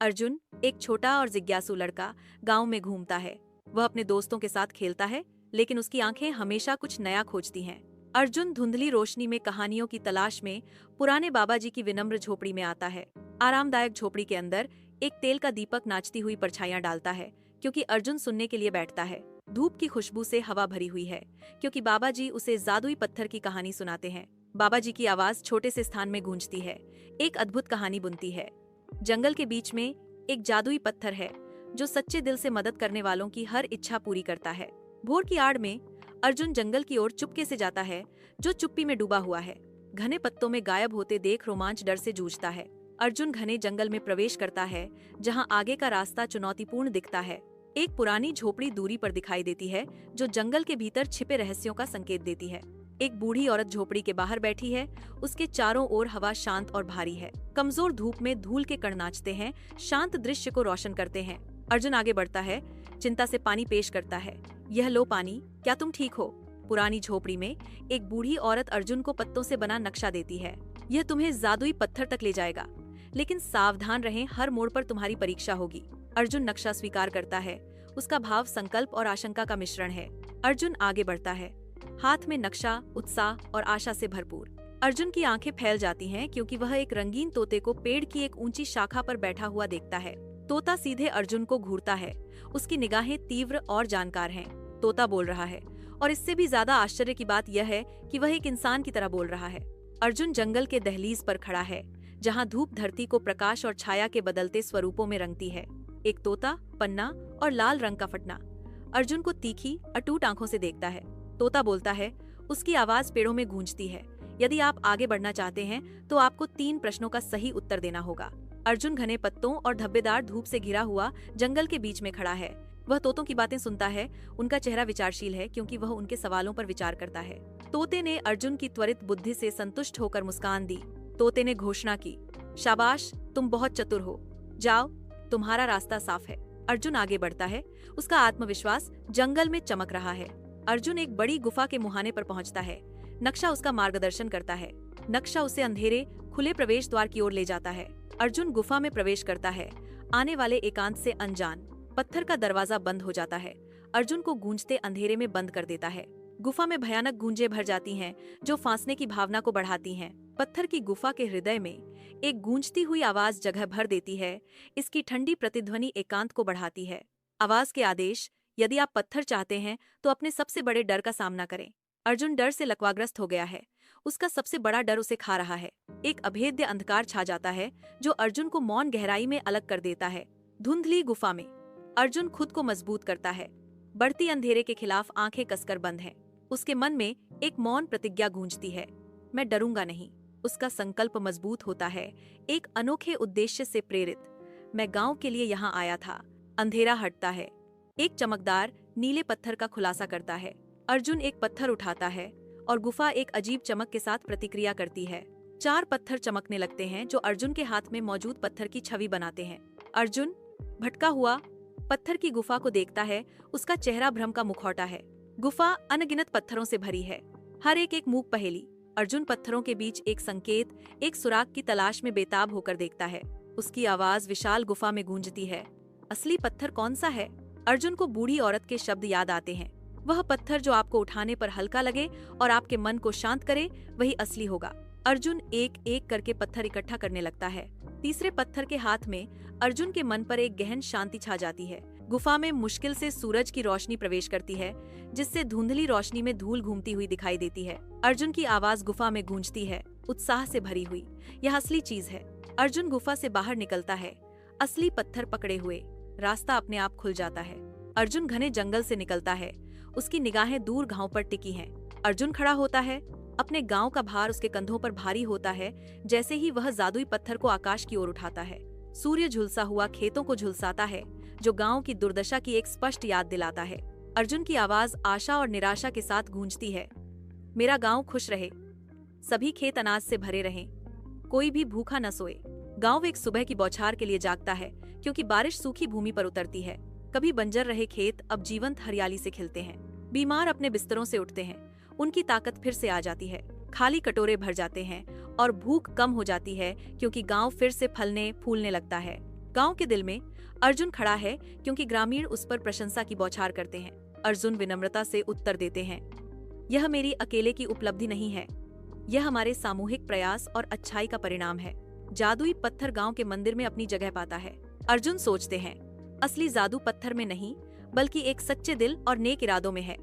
अर्जुन, एक छोटा और जिज्ञासु लड़का, गांव में घूमता है। वह अपने दोस्तों के साथ खेलता है, लेकिन उसकी आंखें हमेशा कुछ नया खोजती हैं। अर्जुन धुंधली रोशनी में कहानियों की तलाश में पुराने बाबा जी की विनम्र झोपड़ी में आता है। आरामदायक झोपड़ी के अंदर एक तेल का दीपक नाचती हुई परछाइयां डालता है, क्योंकि अर्जुन सुनने के लिए बैठता है। धूप की खुशबू से हवा भरी हुई है, क्योंकि बाबा जी उसे जादुई पत्थर की कहानी सुनाते हैं। बाबा जी की आवाज छोटे से स्थान में गूंजती है, एक अद्भुत कहानी बुनती है। जंगल के बीच में एक जादुई पत्थर है, जो सच्चे दिल से मदद करने वालों की हर इच्छा पूरी करता है। भोर की आड़ में अर्जुन जंगल की ओर चुपके से जाता है, जो चुप्पी में डूबा हुआ है। घने पत्तों में गायब होते देख रोमांच डर से जूझता है। अर्जुन घने जंगल में प्रवेश करता है, जहां आगे का रास्ता चुनौतीपूर्ण दिखता है। एक पुरानी झोपड़ी दूरी पर दिखाई देती है, जो जंगल के भीतर छिपे रहस्यों का संकेत देती है। एक बूढ़ी औरत झोपड़ी के बाहर बैठी है, उसके चारों ओर हवा शांत और भारी है। कमजोर धूप में धूल के कण नाचते हैं, शांत दृश्य को रोशन करते हैं। अर्जुन आगे बढ़ता है, चिंता से पानी पेश करता है। यह लो पानी, क्या तुम ठीक हो? पुरानी झोपड़ी में एक बूढ़ी औरत अर्जुन को पत्तों से बना नक्शा देती है। यह तुम्हें जादुई पत्थर तक ले जाएगा, लेकिन सावधान रहें, हर मोड़ पर तुम्हारी परीक्षा होगी। अर्जुन नक्शा स्वीकार करता है, उसका भाव संकल्प और आशंका का मिश्रण है। अर्जुन आगे बढ़ता है, हाथ में नक्शा, उत्साह और आशा से भरपूर। अर्जुन की आंखें फैल जाती हैं, क्योंकि वह एक रंगीन तोते को पेड़ की एक ऊंची शाखा पर बैठा हुआ देखता है। तोता सीधे अर्जुन को घूरता है, उसकी निगाहें तीव्र और जानकार हैं। तोता बोल रहा है, और इससे भी ज्यादा आश्चर्य की बात यह है कि वह एक इंसान की तरह बोल रहा है। अर्जुन जंगल के दहलीज पर खड़ा है, जहाँ धूप धरती को प्रकाश और छाया के बदलते स्वरूपों में रंगती है। एक तोता, पन्ना और लाल रंग का फटना अर्जुन को तीखी, अटूट आंखों से देखता है। तोता बोलता है, उसकी आवाज पेड़ों में गूंजती है। यदि आप आगे बढ़ना चाहते हैं, तो आपको 3 प्रश्नों का सही उत्तर देना होगा। अर्जुन घने पत्तों और धब्बेदार धूप से घिरा हुआ जंगल के बीच में खड़ा है। वह तोतों की बातें सुनता है, उनका चेहरा विचारशील है, क्योंकि वह उनके सवालों पर विचार करता है। तोते ने अर्जुन की त्वरित बुद्धि से संतुष्ट होकर मुस्कान दी। तोते ने घोषणा की, शाबाश, तुम बहुत चतुर हो, जाओ, तुम्हारा रास्ता साफ है। अर्जुन आगे बढ़ता है, उसका आत्मविश्वास जंगल में चमक रहा है। अर्जुन एक बड़ी गुफा के मुहाने पर पहुंचता है। नक्शा उसका मार्गदर्शन करता है। नक्शा उसे अंधेरे, खुले प्रवेश द्वार की ओर ले जाता है। अर्जुन गुफा में प्रवेश करता है, आने वाले एकांत से अनजान। पत्थर का दरवाजा बंद हो जाता है, अर्जुन को गूंजते अंधेरे में बंद कर देता है। गुफा में भयानक गूंजें भर जाती हैं, जो फांसने की भावना को बढ़ाती हैं। पत्थर की गुफा के हृदय में एक गूंजती हुई आवाज जगह भर देती है। इसकी ठंडी प्रतिध्वनि एकांत को बढ़ाती है। आवाज के आदेश, यदि आप पत्थर चाहते हैं, तो अपने सबसे बड़े डर का सामना करें। अर्जुन डर से लकवाग्रस्त हो गया है। उसका सबसे बड़ा डर उसे खा रहा है। एक अभेद्य अंधकार छा जाता है, जो अर्जुन को मौन गहराई में अलग कर देता है। धुंधली गुफा में अर्जुन खुद को मजबूत करता है। बढ़ती अंधेरे के खिलाफ आंखें कसकर बंद हैं। उसके मन में एक मौन प्रतिज्ञा गूंजती है, मैं डरूंगा नहीं। उसका संकल्प मजबूत होता है, एक अनोखे उद्देश्य से प्रेरित। मैं गांव के लिए यहाँ आया था। अंधेरा हटता है, एक चमकदार नीले पत्थर का खुलासा करता है। अर्जुन एक पत्थर उठाता है और गुफा एक अजीब चमक के साथ प्रतिक्रिया करती है। 4 पत्थर चमकने लगते हैं, जो अर्जुन के हाथ में मौजूद पत्थर की छवि बनाते हैं। अर्जुन भटका हुआ पत्थर की गुफा को देखता है, उसका चेहरा भ्रम का मुखौटा है। गुफा अनगिनत पत्थरों से भरी है, हर एक मूक पहेली। अर्जुन पत्थरों के बीच एक संकेत, एक सुराग की तलाश में बेताब होकर देखता है। उसकी आवाज विशाल गुफा में गूंजती है, असली पत्थर कौन सा है? अर्जुन को बूढ़ी औरत के शब्द याद आते हैं, वह पत्थर जो आपको उठाने पर हल्का लगे और आपके मन को शांत करे, वही असली होगा। अर्जुन एक एक करके पत्थर इकट्ठा करने लगता है। तीसरे पत्थर के हाथ में अर्जुन के मन पर एक गहन शांति छा जाती है। गुफा में मुश्किल से सूरज की रोशनी प्रवेश करती है, जिससे धुंधली रोशनी में धूल घूमती हुई दिखाई देती है। अर्जुन की आवाज गुफा में गूंजती है, उत्साह से भरी हुई, यह असली चीज है। अर्जुन गुफा से बाहर निकलता है, असली पत्थर पकड़े हुए। रास्ता अपने आप खुल जाता है। अर्जुन घने जंगल से निकलता है, उसकी निगाहें दूर गांव पर टिकी हैं। अर्जुन खड़ा होता है, अपने गांव का भार उसके कंधों पर भारी होता है। जैसे ही वह जादुई पत्थर को आकाश की ओर उठाता है, सूर्य झुलसा हुआ खेतों को झुलसाता है, जो गांव की दुर्दशा की एक स्पष्ट याद दिलाता है। अर्जुन की आवाज आशा और निराशा के साथ गूंजती है, मेरा गांव खुश रहे, सभी खेत अनाज से भरे रहें, कोई भी भूखा न सोए। गांव एक सुबह की बौछार के लिए जागता है, क्योंकि बारिश सूखी भूमि पर उतरती है। कभी बंजर रहे खेत अब जीवंत हरियाली से खिलते हैं। बीमार अपने बिस्तरों से उठते हैं, उनकी ताकत फिर से आ जाती है। खाली कटोरे भर जाते हैं और भूख कम हो जाती है, क्योंकि गांव फिर से फलने फूलने लगता है। गांव के दिल में अर्जुन खड़ा है क्योंकि ग्रामीण उस पर प्रशंसा की बौछार करते हैं। अर्जुन विनम्रता से उत्तर देते हैं, यह मेरी अकेले की उपलब्धि नहीं है, यह हमारे सामूहिक प्रयास और अच्छाई का परिणाम है। जादुई पत्थर गांव के मंदिर में अपनी जगह पाता है। अर्जुन सोचते हैं, असली जादू पत्थर में नहीं बल्कि एक सच्चे दिल और नेक इरादों में है।